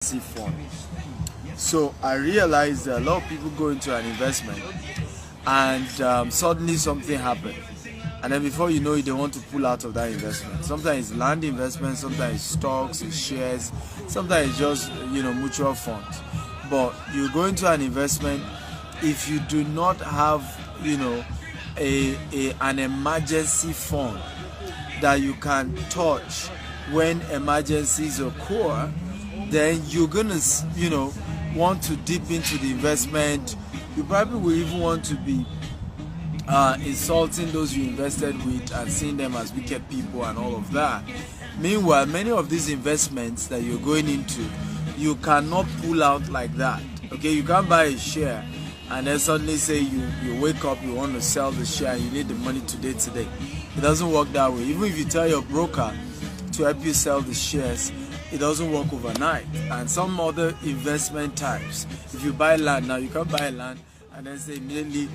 Fund. So I realized that a lot of people go into an investment and suddenly something happened, and then before you know it, they want to pull out of that investment. Sometimes it's land investment, sometimes it's stocks, it's shares, sometimes it's just mutual funds. But you go into an investment, if you do not have an emergency fund that you can touch when emergencies occur, then you're gonna want to dip into the investment. You probably will even want to be insulting those you invested with and seeing them as wicked people and all of that. Meanwhile, many of these investments that you're going into, you cannot pull out like that. Okay, you can't buy a share and then suddenly say you wake up, you want to sell the share and you need the money today. It doesn't work that way. Even if you tell your broker to help you sell the shares, it doesn't work overnight. And some other investment types, if you buy land now, you can't buy land and then say immediately,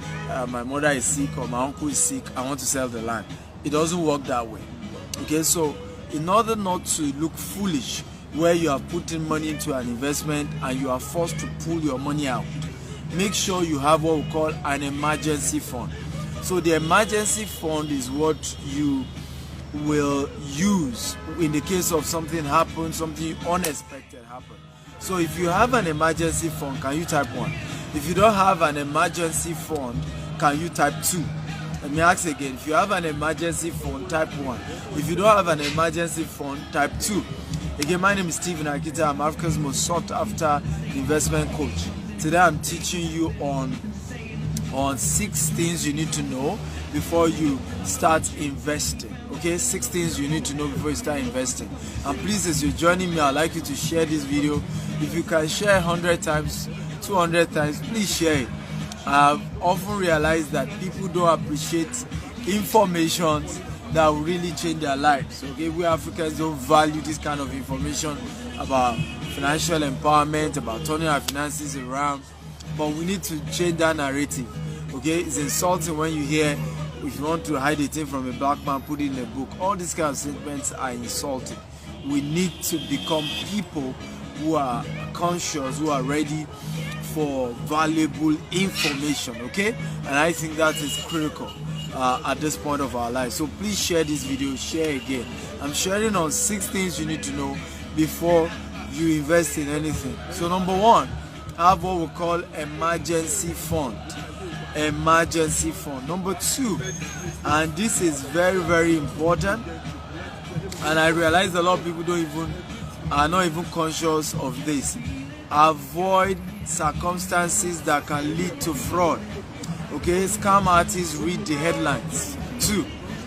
my mother is sick or my uncle is sick, I want to sell the land. It doesn't work that way. Okay, so in order not to look foolish where you are putting money into an investment and you are forced to pull your money out, make sure you have what we call an emergency fund. So the emergency fund is what you will use in the case of something happens, something unexpected happen. So if you have an emergency fund, can you type 1? If you don't have an emergency fund, can you type 2? Let me ask again. If you have an emergency fund, type 1. If you don't have an emergency fund, type 2. Again, my name is Stephen Akita. I'm Africa's most sought after investment coach. Today I'm teaching you on 6 things you need to know before you start investing. Okay, 6 things you need to know before you start investing. And please, as you're joining me, I'd like you to share this video. If you can share 100 times, 200 times, please share it. I've often realized that people don't appreciate information that will really change their lives. Okay, we Africans don't value this kind of information about financial empowerment, about turning our finances around. But we need to change that narrative. Okay, it's insulting when you hear, if you want to hide a thing from a black man, put it in a book. All these kind of statements are insulting. We need to become people who are conscious, who are ready for valuable information. Okay, and I think that is critical at this point of our life. So please share this video, share again. I'm sharing on 6 things you need to know before you invest in anything. So number 1, have what we call emergency fund. Emergency fund. Number 2, and this is very, very important, and I realize a lot of people are not even conscious of this. Avoid circumstances that can lead to fraud. Okay, scam artists read the headlines. 2,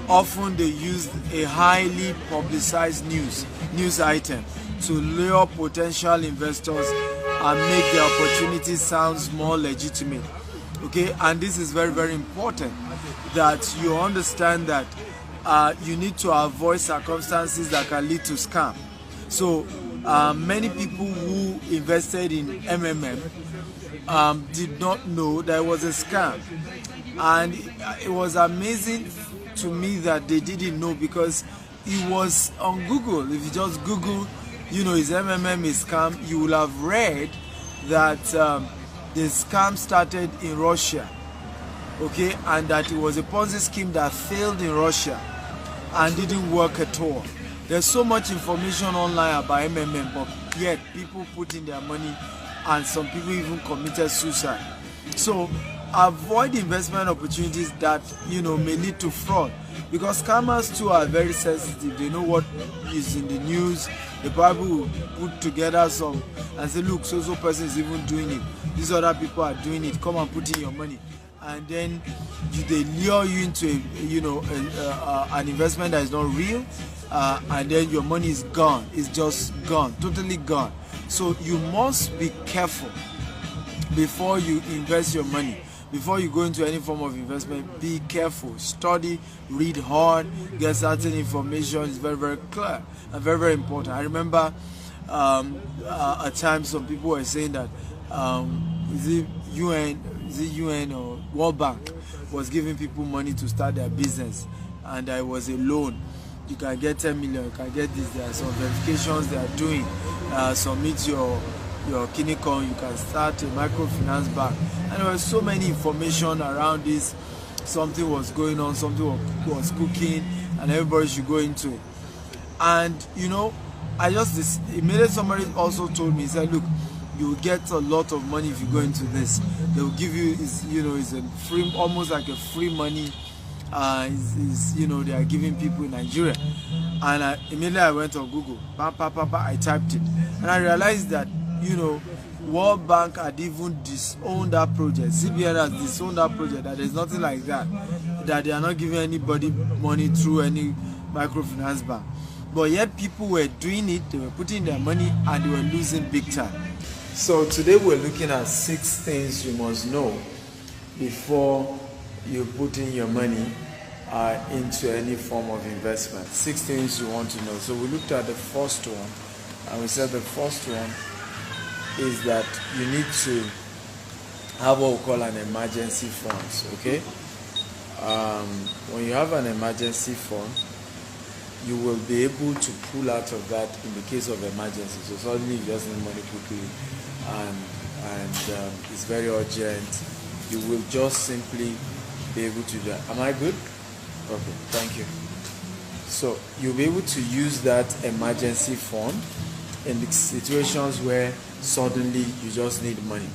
often they use a highly publicized news item to lure potential investors and make the opportunity sounds more legitimate. Okay, and this is very, very important that you understand that you need to avoid circumstances that can lead to scam. So many people who invested in MMM did not know that it was a scam, and it was amazing to me that they didn't know, because it was on Google. If you just Google, is MMM a scam, you will have read that the scam started in Russia, okay, and that it was a Ponzi scheme that failed in Russia and didn't work at all. There's so much information online about MMM, but yet people put in their money and some people even committed suicide. So avoid investment opportunities that may lead to fraud, because scammers too are very sensitive. They know what is in the news. They probably will put together some and say, look, so person is even doing it, these other people are doing it, come and put in your money. And then they lure you into an investment that is not real, and then your money is gone. It's just gone, totally gone. So you must be careful before you invest your money. Before you go into any form of investment, be careful, study, read hard, get certain information. It's very, very clear and very, very important. I remember at times some people were saying that is it UN or World Bank was giving people money to start their business, and there was a loan you can get 10 million, you can get this. There are some verifications they are doing. Submit your Kinikon, you can start a microfinance bank. And there was so many information around this. Something was going on, something was cooking, and everybody should go into it. And immediately somebody also told me, he said, look, you will get a lot of money if you go into this. They will give you, it's a free, almost like a free money. They are giving people in Nigeria. And immediately I went on Google, I typed it, and I realized that World Bank had even disowned that project. CBN has disowned that project, that there's nothing like that they are not giving anybody money through any microfinance bank. But yet people were doing it, they were putting their money, and they were losing big time. So today we're looking at 6 things you must know before you put in your money into any form of investment. 6 things you want to know. So we looked at the first one, and we said the first one is that you need to have what we call an emergency fund. Okay, when you have an emergency fund, you will be able to pull out of that in the case of emergency. So suddenly you just need money quickly, and it's very urgent. You will just simply be able to do that. Am I good? Okay, thank you. So you'll be able to use that emergency fund in the situations where suddenly you just need money,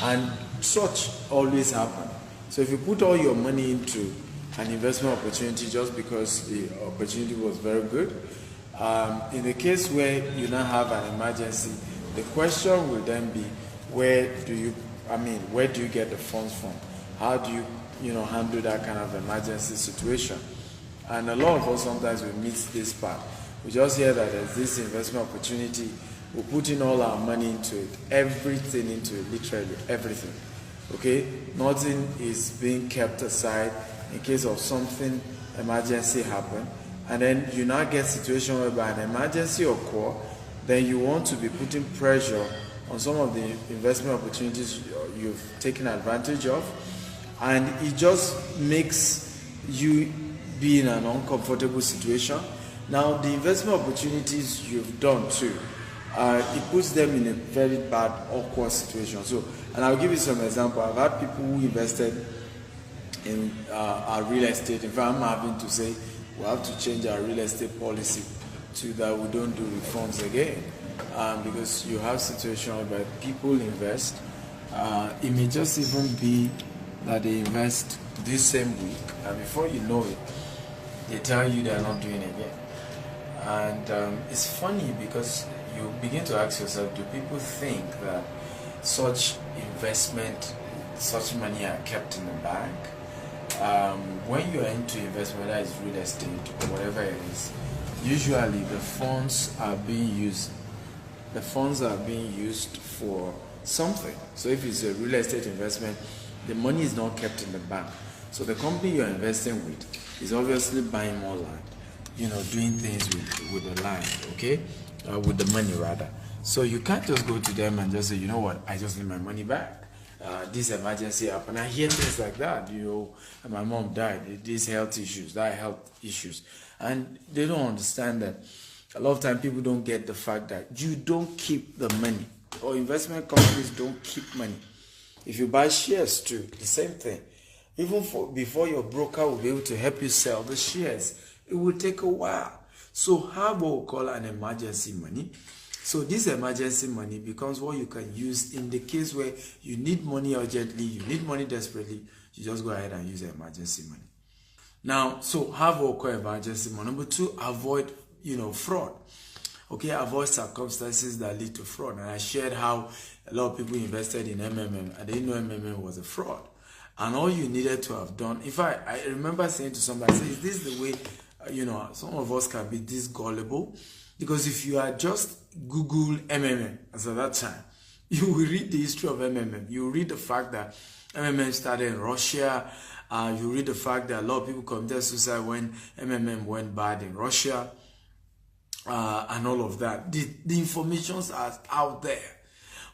and such always happen. So if you put all your money into an investment opportunity just because the opportunity was very good, in the case where you now have an emergency, the question will then be, where do you get the funds from? How do you handle that kind of emergency situation? And a lot of us sometimes we miss this part. We just hear that there's this investment opportunity, we put in all our money into it, everything into it, literally everything. Okay, nothing is being kept aside in case of something emergency happen, and then you now get situation whereby an emergency occur, then you want to be putting pressure on some of the investment opportunities you've taken advantage of, and it just makes you be in an uncomfortable situation. Now the investment opportunities you've done too, it puts them in a very bad, awkward situation. So, and I'll give you some example. I've had people who invested in our real estate. In fact, I'm having to say we have to change our real estate policy to that we don't do reforms again, because you have situations where people invest. It may just even be that they invest this same week, and before you know it, they tell you they're not doing it again. And it's funny because you begin to ask yourself, do people think that such investment, such money are kept in the bank? When you're into investment, whether it's real estate or whatever it is, usually the funds are being used. The funds are being used for something. So if it's a real estate investment, the money is not kept in the bank. So the company you're investing with is obviously buying more land, doing things with the land, okay? With the money rather. So you can't just go to them and just say, you know what, I just need my money back. This emergency happened. I hear things like that, my mom died, these health issues, that health issues. And they don't understand that a lot of time people don't get the fact that you don't keep the money, or investment companies don't keep money. If you buy shares too, the same thing. Even before your broker will be able to help you sell the shares, it will take a while. So have what we call an emergency money. So this emergency money becomes what you can use in the case where you need money urgently, you need money desperately, you just go ahead and use the emergency money. Now, so have what we call emergency money. Number 2, avoid, fraud. Okay, avoid circumstances that lead to fraud. And I shared how a lot of people invested in MMM and they didn't know MMM was a fraud. And all you needed to have done, in fact, I remember saying to somebody, is this the way, some of us can be this gullible? Because if you had just Google MMM as at that time, you will read the history of MMM. You will read the fact that MMM started in Russia. You read the fact that a lot of people committed suicide when MMM went bad in Russia. And all of that. The information are out there.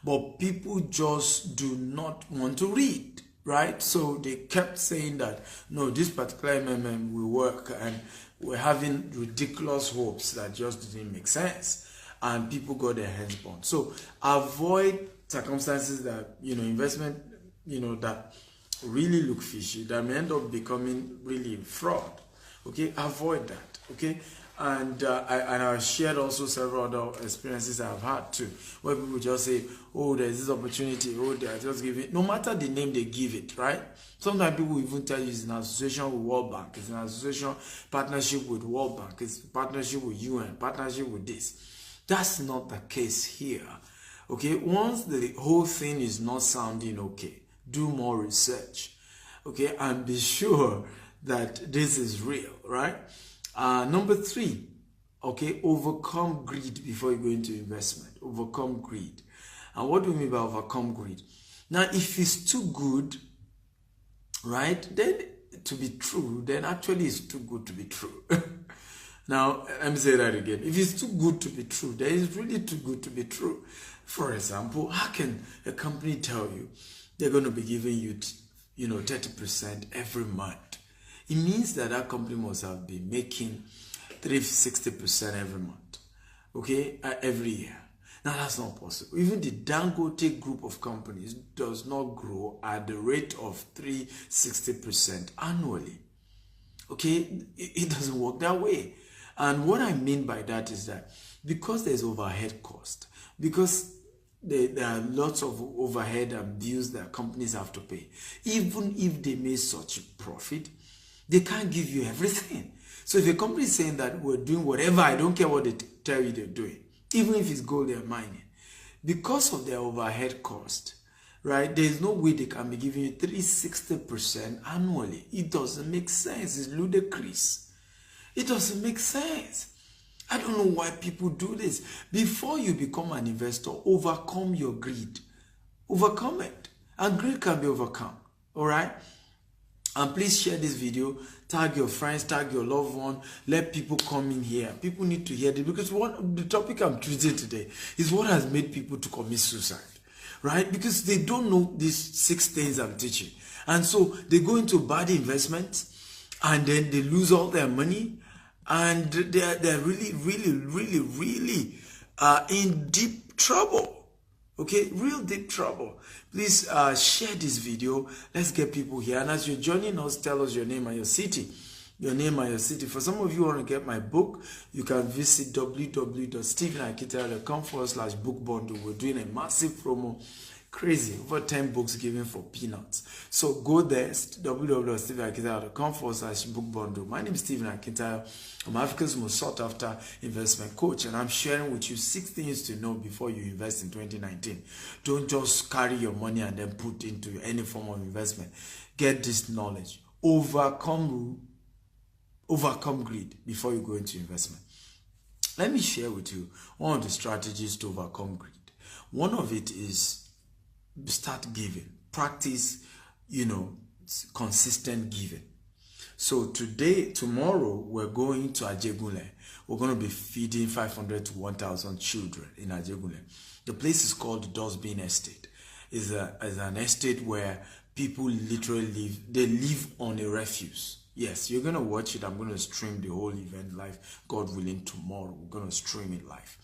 But people just do not want to read. Right? So they kept saying that, no, this particular MMM will work, and were having ridiculous hopes that just didn't make sense, and people got their hands burned. So avoid circumstances that, investment, that really look fishy, that may end up becoming really fraud. Okay, avoid that. Okay, and I shared also several other experiences I've had too, where people just say, oh, there's this opportunity, oh, they are just giving, no matter the name they give it, right? Sometimes people even tell you it's an association with World Bank, it's an association partnership with World Bank, it's partnership with UN, partnership with this. That's not the case here. Okay, once the whole thing is not sounding okay, do more research. Okay, and be sure that this is real, right? Number 3, okay, overcome greed before you go into investment. Overcome greed. And what do we mean by overcome greed? Now, if it's too good, right, then to be true, then actually it's too good to be true. Now, let me say that again. If it's too good to be true, then it's really too good to be true. For example, how can a company tell you they're going to be giving you, 30% every month? It means that that company must have been making 360% every month, okay, every year. Now, that's not possible. Even the Dangote group of companies does not grow at the rate of 360% annually. Okay, it doesn't work that way. And what I mean by that is that because there's overhead cost, because there are lots of overhead and bills that companies have to pay, even if they make such a profit, they can't give you everything. So if a company is saying that we're doing whatever, I don't care what they tell you they're doing, even if it's gold they're mining, because of their overhead cost, right, there's no way they can be giving you 360% annually. It doesn't make sense. It's ludicrous. It doesn't make sense. I don't know why people do this. Before you become an investor, overcome your greed. Overcome it. And greed can be overcome. All right? And please share this video, tag your friends, tag your loved one, let people come in here. People need to hear this, because the topic I'm treating today is what has made people to commit suicide, right? Because they don't know these 6 things I'm teaching. And so they go into bad investments, and then they lose all their money, and they're really, really, really, really in deep trouble. Okay, real deep trouble. Please share this video. Let's get people here. And as you're joining us, tell us your name and your city. Your name and your city. For some of you who want to get my book, you can visit www.stephenakitayo.com/book bundle. We're doing a massive promo. Crazy. Over 10 books given for peanuts. So go there, www.stephenakitayo.com/book bundle. My name is Stephen Akitayo. I'm Africa's most sought after investment coach, and I'm sharing with you 6 things to know before you invest in 2019. Don't just carry your money and then put into any form of investment. Get this knowledge. Overcome greed before you go into investment. Let me share with you one of the strategies to overcome greed. One of it is start giving. Practice, consistent giving. So tomorrow, we're going to Ajegunle. We're going to be feeding 500 to 1,000 children in Ajegunle. The place is called Dustbin Estate. It's an estate where people literally live. They live on a refuse. Yes, you're going to watch it. I'm going to stream the whole event live. God willing, tomorrow, we're going to stream it live.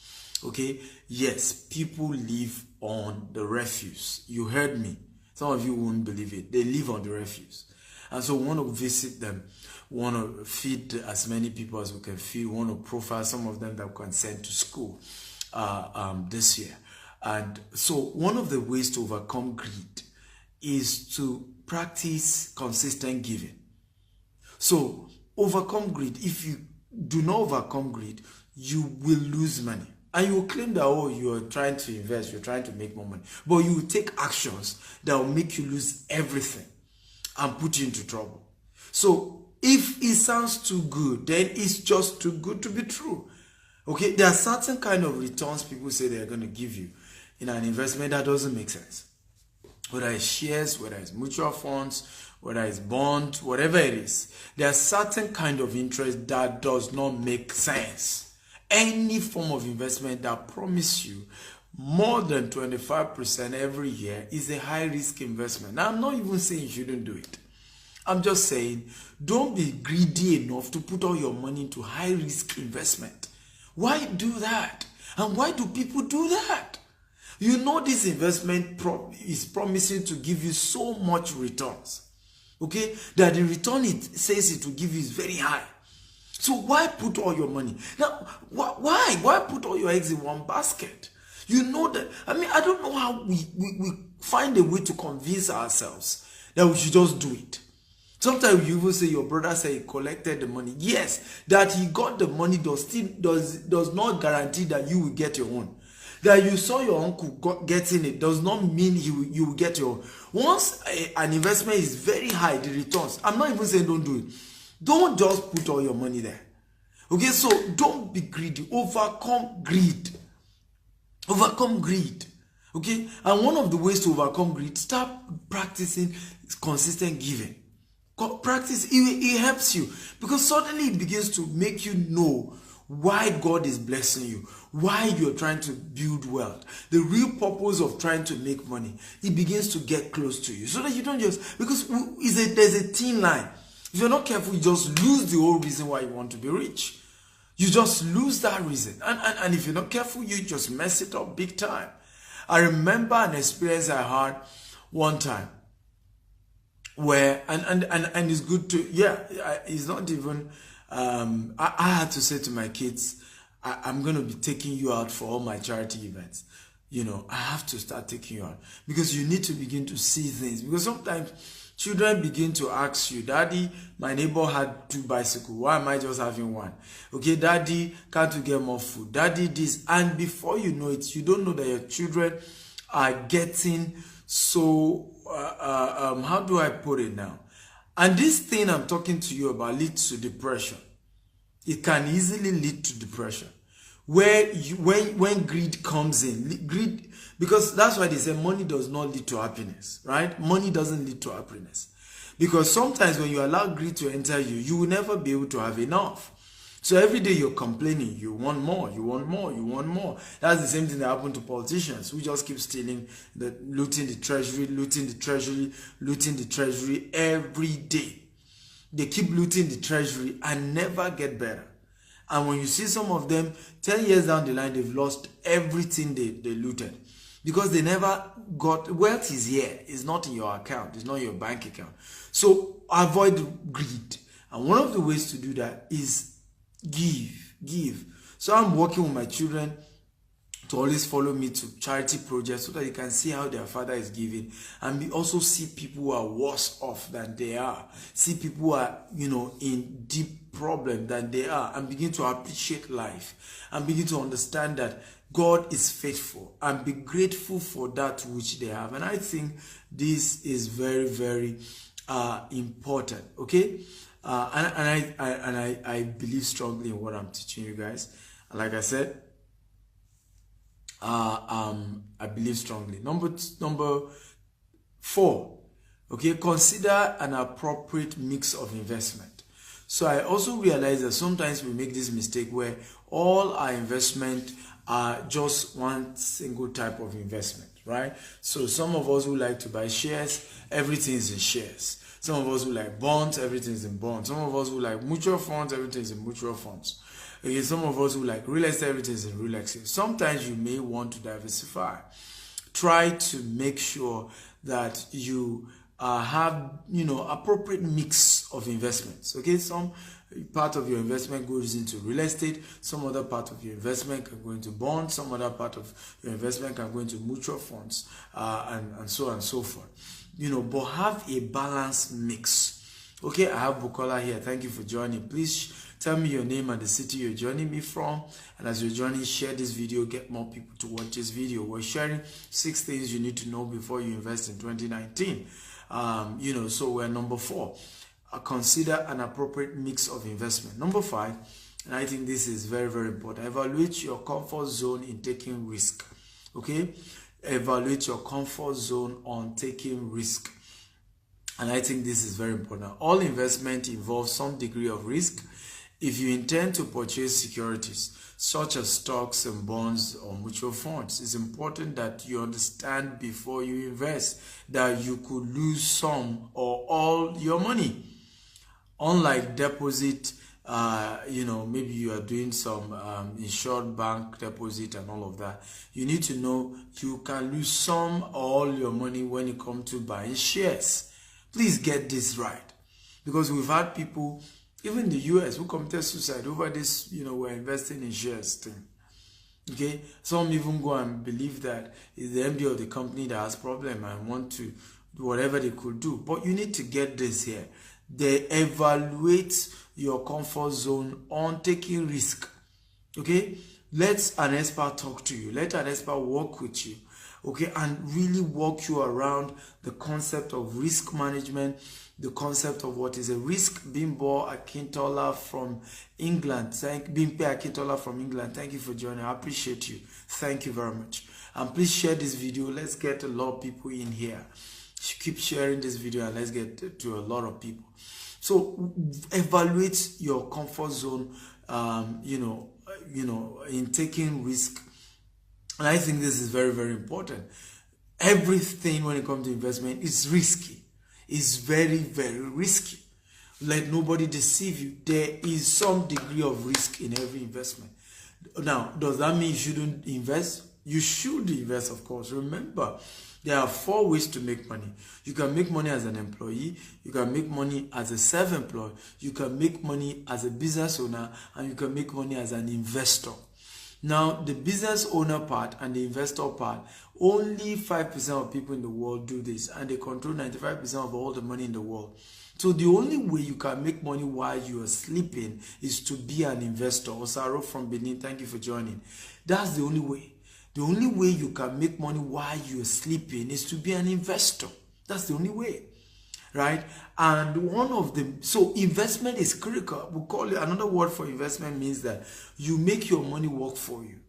Okay? Yes, people live on the refuse. You heard me. Some of you won't believe it. They live on the refuse. And so we want to visit them, we want to feed as many people as we can feed, we want to profile some of them that we can send to school this year. And so one of the ways to overcome greed is to practice consistent giving. So overcome greed. If you do not overcome greed, you will lose money. And you will claim that, oh, you are trying to invest, you're trying to make more money. But you will take actions that will make you lose everything and put you into trouble. So if it sounds too good, then it's just too good to be true. Okay, there are certain kind of returns people say they're going to give you in an investment that doesn't make sense. Whether it's shares, whether it's mutual funds, whether it's bonds, whatever it is, there are certain kind of interest that does not make sense. Any form of investment that promises you more than 25% every year is a high-risk investment. Now, I'm not even saying you shouldn't do it. I'm just saying, don't be greedy enough to put all your money into high risk investment. Why do that? And why do people do that? You know this investment is promising to give you so much returns. Okay? That the return it says it will give you is very high. So why put all your money? Now, why? Why put all your eggs in one basket? You know that, I mean, I don't know how we find a way to convince ourselves that we should just do it. Sometimes you even say your brother said he collected the money. Yes, that he got the money does not guarantee that you will get your own. That you saw your uncle getting it does not mean you will get your own. Once an investment is very high, the returns, I'm not even saying don't do it. Don't just put all your money there. Okay, so don't be greedy. Overcome greed. Overcome greed. Okay, and one of the ways to overcome greed, start practicing consistent giving. Practice, it helps you, because suddenly it begins to make you know why God is blessing you, why you're trying to build wealth, the real purpose of trying to make money. It begins to get close to you, so that you don't just, because there's a thin line. If you're not careful, you just lose the whole reason why you want to be rich. You just lose that reason, and if you're not careful, you just mess it up big time. I remember an experience I had one time where, and it's good to, it's not even, I had to say to my kids, I'm going to be taking you out for all my charity events. You know, I have to start taking you out, because you need to begin to see things. Because sometimes children begin to ask you, Daddy, my neighbor had 2 bicycles. Why am I just having 1? Okay, Daddy, can't you get more food? Daddy, this. And before you know it, you don't know that your children are getting so, how do I put it now? And this thing I'm talking to you about leads to depression. It can easily lead to depression. Where when greed comes in, greed, because that's why they say money does not lead to happiness, right? Money doesn't lead to happiness. Because sometimes when you allow greed to enter you, you will never be able to have enough. So every day you're complaining, you want more, you want more, you want more. That's the same thing that happened to politicians who just keep stealing, looting the treasury, looting the treasury, looting the treasury every day. They keep looting the treasury and never get better. And when you see some of them, 10 years down the line, they've lost everything they looted. Because they never got, wealth is here. It's not in your account. It's not in your bank account. So avoid greed. And one of the ways to do that is give. So I'm working with my children to always follow me to charity projects so that you can see how their father is giving, and we also see people who are worse off than they are, see people who are, you know, in deep problem than they are, and begin to appreciate life and begin to understand that God is faithful and be grateful for that which they have. And I think this is very, very important. Okay. I believe strongly in what I'm teaching you guys. And like I said, I believe strongly. Number 4, okay, consider an appropriate mix of investment. So I also realize that sometimes we make this mistake where all our investment are just one single type of investment, right? So some of us who like to buy shares, everything is in shares. Some of us who like bonds, everything is in bonds. Some of us who like mutual funds, everything is in mutual funds. Okay, some of us who like real estate, everything is in real estate. Sometimes you may want to diversify. Try to make sure that you have, you know, appropriate mix of investments. Okay, some part of your investment goes into real estate, some other part of your investment can go into bonds, some other part of your investment can go into mutual funds, and so on and so forth. You know, but have a balanced mix. Okay, I have Bukola here. Thank you for joining. Please tell me your name and the city you're joining me from. And as you're joining, share this video. Get more people to watch this video. We're sharing 6 things you need to know before you invest in 2019. You know, so we're number 4. Consider an appropriate mix of investment. Number 5, and I think this is very, very important. Evaluate your comfort zone in taking risk. Okay? Evaluate your comfort zone on taking risk. And I think this is very important. All investment involves some degree of risk. If you intend to purchase securities, such as stocks and bonds or mutual funds, it's important that you understand before you invest that you could lose some or all your money. Unlike deposit, maybe you are doing some insured bank deposit and all of that, you need to know you can lose some or all your money when it comes to buying shares. Please get this right, because we've had people, even in the US, who committed suicide over this, we're investing in shares thing. Okay, some even go and believe that it's the MD of the company that has problem and want to do whatever they could do. But you need to get this here. They evaluate your comfort zone on taking risk. Okay, let an expert talk to you. Let an expert work with you. Okay, and really walk you around the concept of risk management, the concept of what is a risk. Bimbo Akintola from England. Bimpe Akintola from England. Thank you for joining. I appreciate you. Thank you very much. And please share this video. Let's get a lot of people in here. Keep sharing this video and let's get to a lot of people. So evaluate your comfort zone, in taking risk. And I think this is very, very important. Everything when it comes to investment is risky. It's very, very risky. Let nobody deceive you. There is some degree of risk in every investment. Now, does that mean you shouldn't invest? You should invest, of course. Remember, there are 4 ways to make money. You can make money as an employee, you can make money as a self-employed, you can make money as a business owner, and you can make money as an investor. Now, the business owner part and the investor part, only 5% of people in the world do this, and they control 95% of all the money in the world. So the only way you can make money while you are sleeping is to be an investor. Osaro from Benin, thank you for joining. That's the only way. The only way you can make money while you're sleeping is to be an investor. That's the only way, right? And so investment is critical. We call it, another word for investment means that you make your money work for you.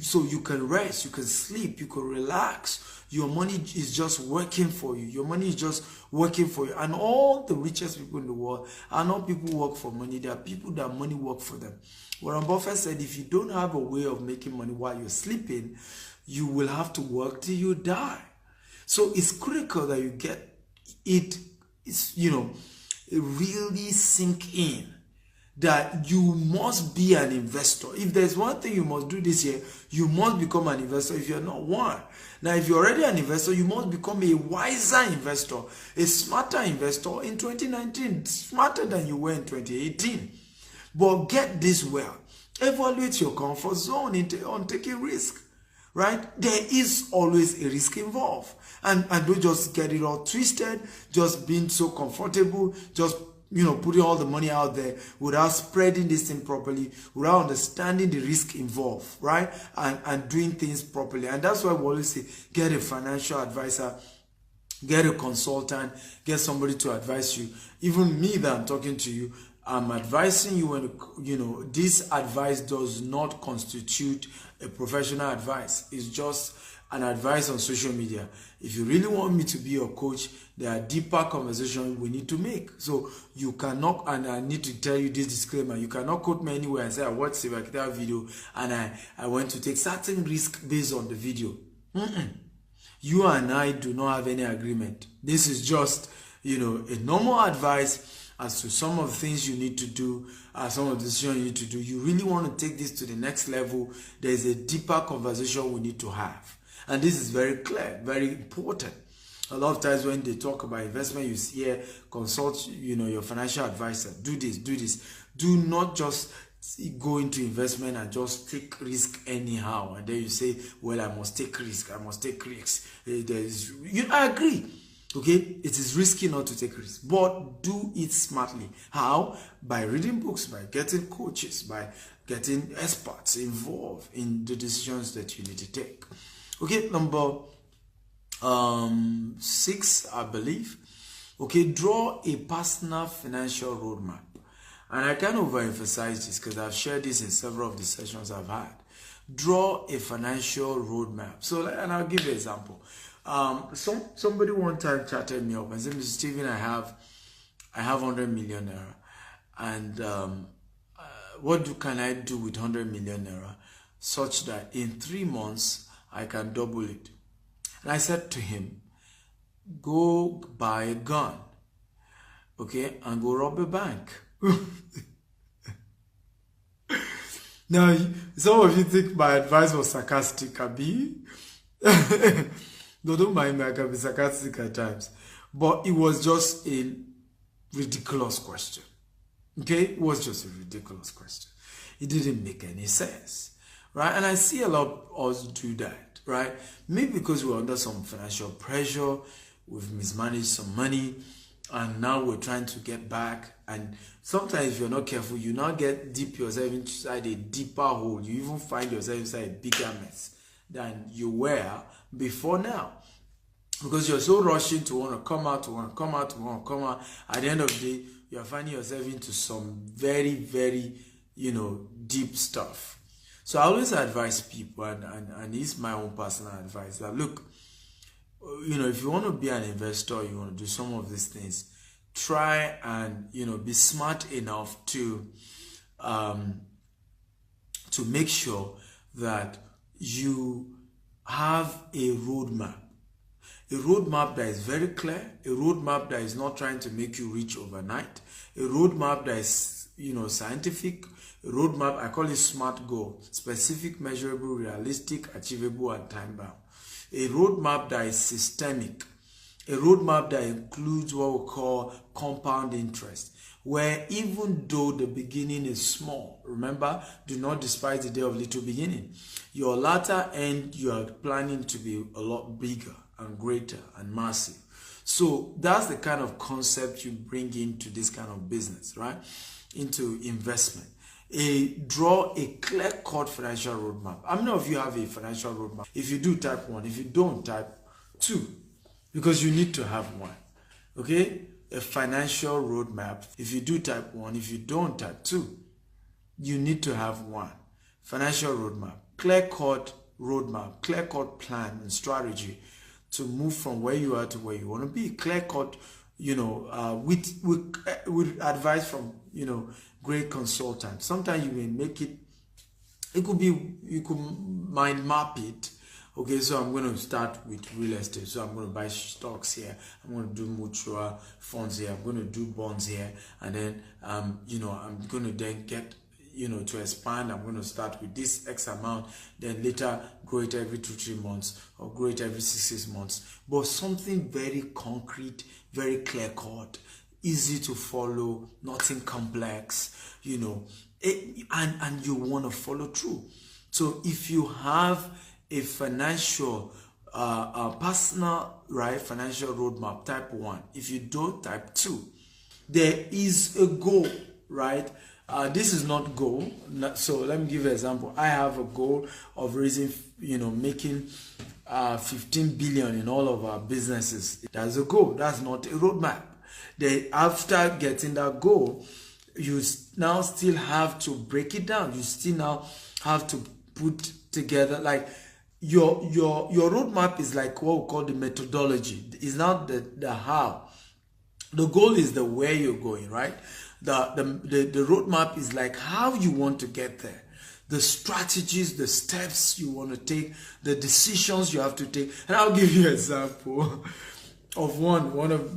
So you can rest, you can sleep, you can relax. Your money is just working for you. Your money is just working for you. And all the richest people in the world are not people who work for money. They are people that money work for them. Warren Buffett said, if you don't have a way of making money while you're sleeping, you will have to work till you die. So it's critical that you get it, really sink in that you must be an investor. If there's one thing you must do this year, you must become an investor if you're not one. Now, if you're already an investor, you must become a wiser investor, a smarter investor in 2019, smarter than you were in 2018. But get this well. Evaluate your comfort zone on taking risk, right? There is always a risk involved. And don't just get it all twisted, just being so comfortable, just putting all the money out there without spreading this thing properly, without understanding the risk involved, right? And doing things properly. And that's why we always say, get a financial advisor, get a consultant, get somebody to advise you. Even me that I'm talking to you, I'm advising you when, this advice does not constitute a professional advice. It's just an advice on social media. If you really want me to be your coach, there are deeper conversations we need to make. So you cannot, and I need to tell you this disclaimer, you cannot quote me anywhere and say, I watched the video and I went to take certain risk based on the video. You and I do not have any agreement. This is just, a normal advice as to some of the things you need to do, some of the decisions you need to do. You really want to take this to the next level, there's a deeper conversation we need to have. And this is very clear, very important. A lot of times when they talk about investment, you hear, consult, your financial advisor, do this. Do not just go into investment and just take risk anyhow. And then you say, well, I must take risk. I agree. Okay, it is risky not to take risks, but do it smartly. How? By reading books, by getting coaches, by getting experts involved in the decisions that you need to take. Okay, number 6, I believe. Okay, draw a personal financial roadmap. And I can overemphasize this because I've shared this in several of the sessions I've had. Draw a financial roadmap. So, and I'll give you an example. Somebody one time chatted me up and said, Mr. Stephen, I have 100 million naira, and can I do with 100 million naira such that in 3 months I can double it? And I said to him, go buy a gun, okay, and go rob a bank. Now, some of you think my advice was sarcastic, Abi. No, don't mind me, I can be sarcastic at times. But it was just a ridiculous question. Okay? It was just a ridiculous question. It didn't make any sense. Right? And I see a lot of us do that. Right? Maybe because we're under some financial pressure, we've mismanaged some money, and now we're trying to get back. And sometimes if you're not careful, you now get deep yourself inside a deeper hole. You even find yourself inside a bigger mess than you were before now. Because you're so rushing to want to come out, At the end of the day, you're finding yourself into some very, very, deep stuff. So I always advise people, and it's my own personal advice, that look, if you want to be an investor, you want to do some of these things, try and, be smart enough to make sure that you have a roadmap. A roadmap that is very clear, a roadmap that is not trying to make you rich overnight, a roadmap that is, scientific, a roadmap, I call it SMART goal, specific, measurable, realistic, achievable, and time-bound. A roadmap that is systemic, a roadmap that includes what we call compound interest, where even though the beginning is small, remember, do not despise the day of little beginning. Your latter end, you are planning to be a lot bigger and greater and massive. So that's the kind of concept you bring into this kind of business, right? Into investment. Draw a clear-cut financial roadmap. How many of you have a financial roadmap? If you do, type 1. If you don't, type 2. Because you need to have one. Okay? A financial roadmap. If you do, type 1. If you don't, type 2. You need to have one. Financial roadmap. Clear-cut roadmap. Clear-cut plan and strategy to move from where you are to where you want to be. Clear-cut, with advice from, great consultants. Sometimes you may make it could be, you could mind map it. Okay, so I'm going to start with real estate. So I'm going to buy stocks here. I'm going to do mutual funds here. I'm going to do bonds here. And then, I'm going to then get, to expand. I'm going to start with this X amount, then later grow it every 2-3 months or grow it every 6 months. But something very concrete, very clear cut, easy to follow, nothing complex, and you want to follow through. So if you have a financial, personal, right, financial roadmap, type 1. If you don't, type 2. There is a goal, right? This is not goal. So let me give you an example. I have a goal of raising, making 15 billion in all of our businesses. That's a goal. That's not a roadmap. Then after getting that goal, you now still have to break it down. You still now have to put together, like, your roadmap is like what we call the methodology. It's not the how. The goal is the where you're going, right? The roadmap is like how you want to get there, the strategies, the steps you want to take, the decisions you have to take. And I'll give you an example of one of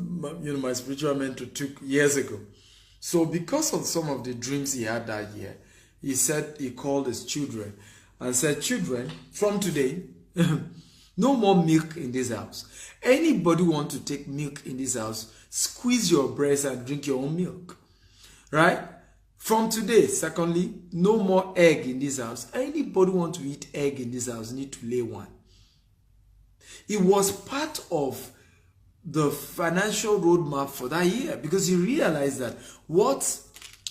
my spiritual mentor took years ago. So because of some of the dreams he had that year, he called his children and said, children, from today, no more milk in this house. Anybody want to take milk in this house, squeeze your breast and drink your own milk. Right? From today, secondly, no more egg in this house. Anybody want to eat egg in this house need to lay one. It was part of the financial roadmap for that year, because he realized that what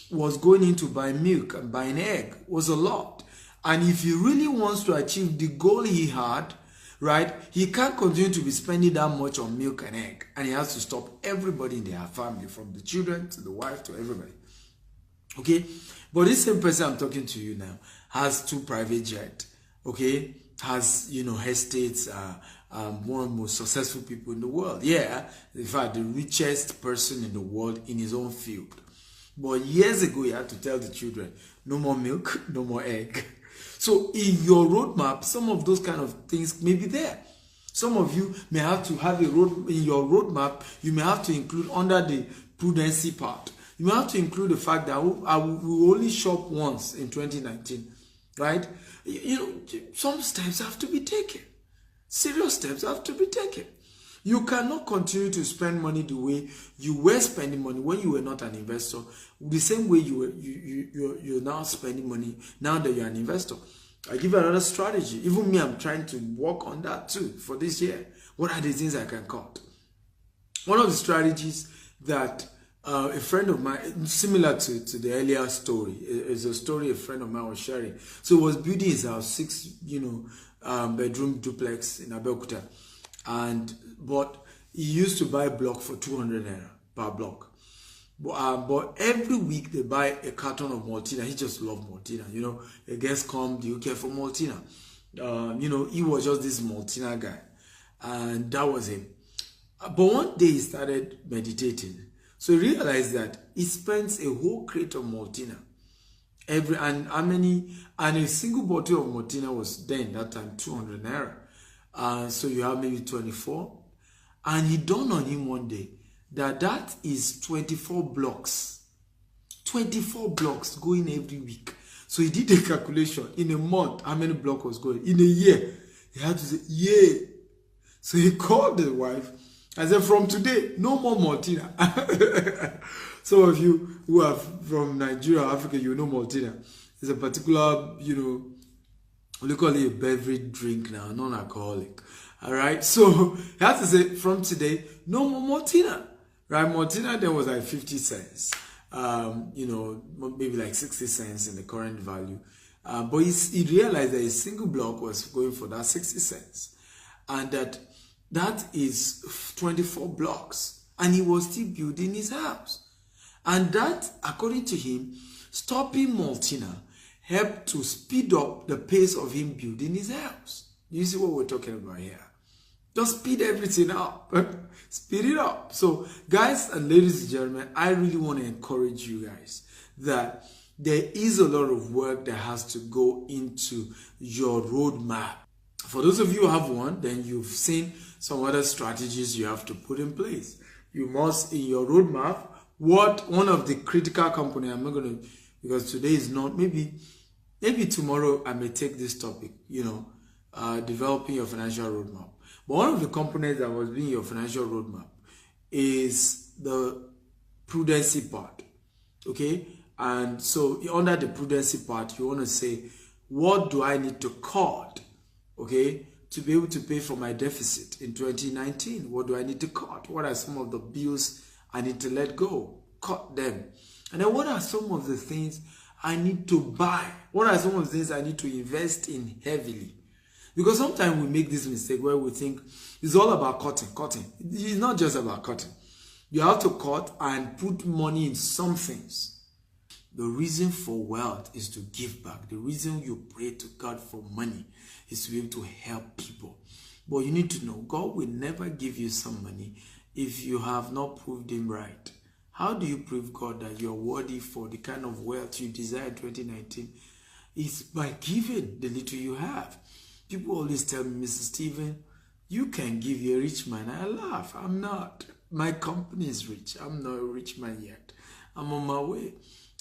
was going into buying milk and buying egg was a lot. And if he really wants to achieve the goal he had, right, he can't continue to be spending that much on milk and egg. And he has to stop everybody in their family, from the children to the wife to everybody. Okay? But this same person I'm talking to you now has 2 private jets. Okay? Has, estates, one of the most successful people in the world. Yeah, in fact, the richest person in the world in his own field. But years ago, he had to tell the children, no more milk, no more egg. So in your roadmap, some of those kind of things may be there. Some of you may have to have in your roadmap, you may have to include under the prudency part. You may have to include the fact that I will only shop once in 2019, right? Some steps have to be taken. Serious steps have to be taken. You cannot continue to spend money the way you were spending money when you were not an investor. The same way you're now spending money now that you're an investor. I give you another strategy. Even me, I'm trying to work on that too for this year. What are the things I can cut? One of the strategies that a friend of mine, similar to the earlier story, is a story a friend of mine was sharing. So he was building his house, 6-bedroom duplex in Abeokuta, but he used to buy block for 200 naira per block. But every week they buy a carton of Maltina. He just loved Maltina. A guest come, do you care for Maltina? He was just this Maltina guy, and that was him. But one day he started meditating. So he realized that he spends a whole crate of Maltina and a single bottle of Maltina was then that time 200 naira. So you have maybe 24. And he dawned on him one day that is 24 blocks. 24 blocks going every week. So he did a calculation in a month how many blocks was going. In a year, he had to say, yeah. So he called the wife and said, from today, no more Maltina. Some of you who are from Nigeria or Africa, you know Maltina. It's a particular, we call it a beverage drink now, non-alcoholic. All right. So he had to say, from today, no more Maltina. Right? Maltina then was like 50 cents. Maybe like 60 cents in the current value. But he realized that a single block was going for that 60 cents. And that is 24 blocks. And he was still building his house. And that, according to him, stopping Maltina helped to speed up the pace of him building his house. You see what we're talking about here? Just speed everything up. Speed it up. So, guys and ladies and gentlemen, I really want to encourage you guys that there is a lot of work that has to go into your roadmap. For those of you who have one, then you've seen some other strategies you have to put in place. You must, in your roadmap, one of the critical components, I'm not going to, because today is not, maybe tomorrow I may take this topic, developing your financial roadmap. But one of the components that was being your financial roadmap is the prudency part, okay? And so under the prudency part, you want to say, what do I need to cut, okay, to be able to pay for my deficit in 2019? What do I need to cut? What are some of the bills I need to let go? Cut them. And then what are some of the things I need to buy? What are some of the things I need to invest in heavily? Because sometimes we make this mistake where we think it's all about cutting. It's not just about cutting. You have to cut and put money in some things. The reason for wealth is to give back. The reason you pray to God for money is to be able to help people. But you need to know, God will never give you some money if you have not proved him right. How do you prove God that you're worthy for the kind of wealth you desire in 2019? It's by giving the little you have. People always tell me, Mr. Stephen, you can give, you're a rich man. I laugh. I'm not. My company is rich. I'm not a rich man yet. I'm on my way.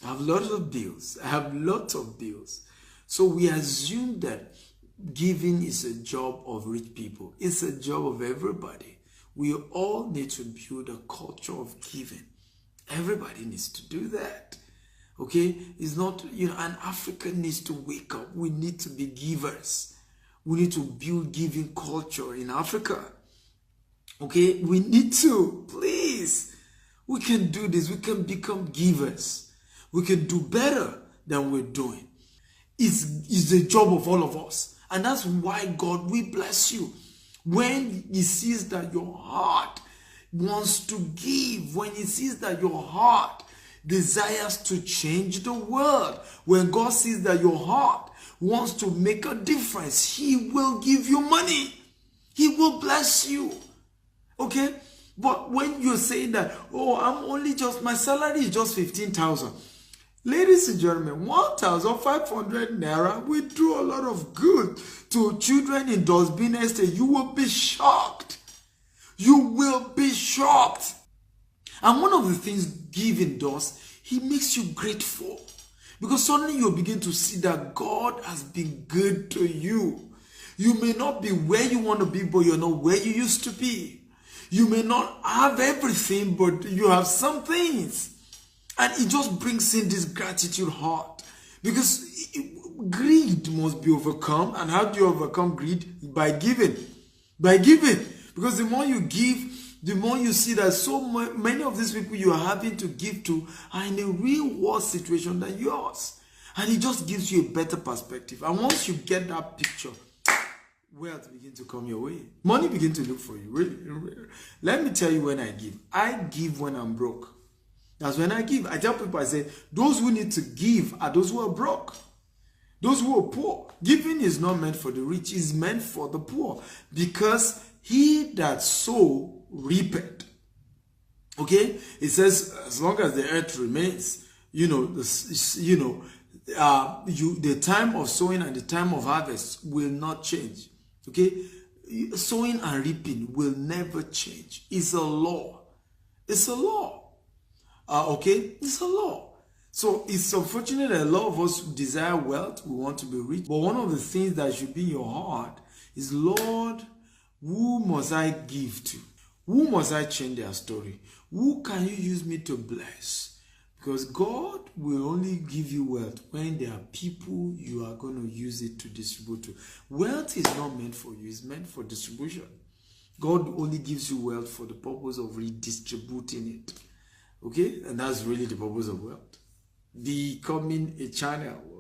I have lots of bills. So we assume that giving is a job of rich people. It's a job of everybody. We all need to build a culture of giving. Everybody needs to do that. Okay? It's not, an African needs to wake up. We need to be givers. We need to build giving culture in Africa. Okay? We need to. Please. We can do this. We can become givers. We can do better than we're doing. It's the job of all of us. And that's why God will bless you. When he sees that your heart wants to give, when he sees that your heart desires to change the world, when God sees that your heart wants to make a difference, he will give you money. He will bless you. Okay? But when you're saying that, my salary is just 15,000. Ladies and gentlemen, 1,500 naira will do a lot of good to children in Dustbin Estate. You will be shocked. You will be shocked. And one of the things giving does, he makes you grateful. Because suddenly you begin to see that God has been good to you. You may not be where you want to be, but you're not where you used to be. You may not have everything, but you have some things. And it just brings in this gratitude heart. Because greed must be overcome. And how do you overcome greed? By giving. By giving. Because the more you give, the more you see that so many of these people you are having to give to are in a real worse situation than yours. And it just gives you a better perspective. And once you get that picture, wealth begins to come your way. Money begins to look for you. Really. Let me tell you when I give. I give when I'm broke. That's when I give. I tell people, I say, those who need to give are those who are broke. Those who are poor. Giving is not meant for the rich. It's meant for the poor. Because he that sow reapeth. Okay? It says, as long as the earth remains, the time of sowing and the time of harvest will not change. Okay? Sowing and reaping will never change. It's a law. It's a law. Okay? It's a law. So it's unfortunate that a lot of us desire wealth. We want to be rich. But one of the things that should be in your heart is, Lord, who must I give to? Who must I change their story? Who can you use me to bless? Because God will only give you wealth when there are people you are going to use it to distribute to. Wealth is not meant for you. It's meant for distribution. God only gives you wealth for the purpose of redistributing it. Okay? And that's really the purpose of wealth. Becoming a channel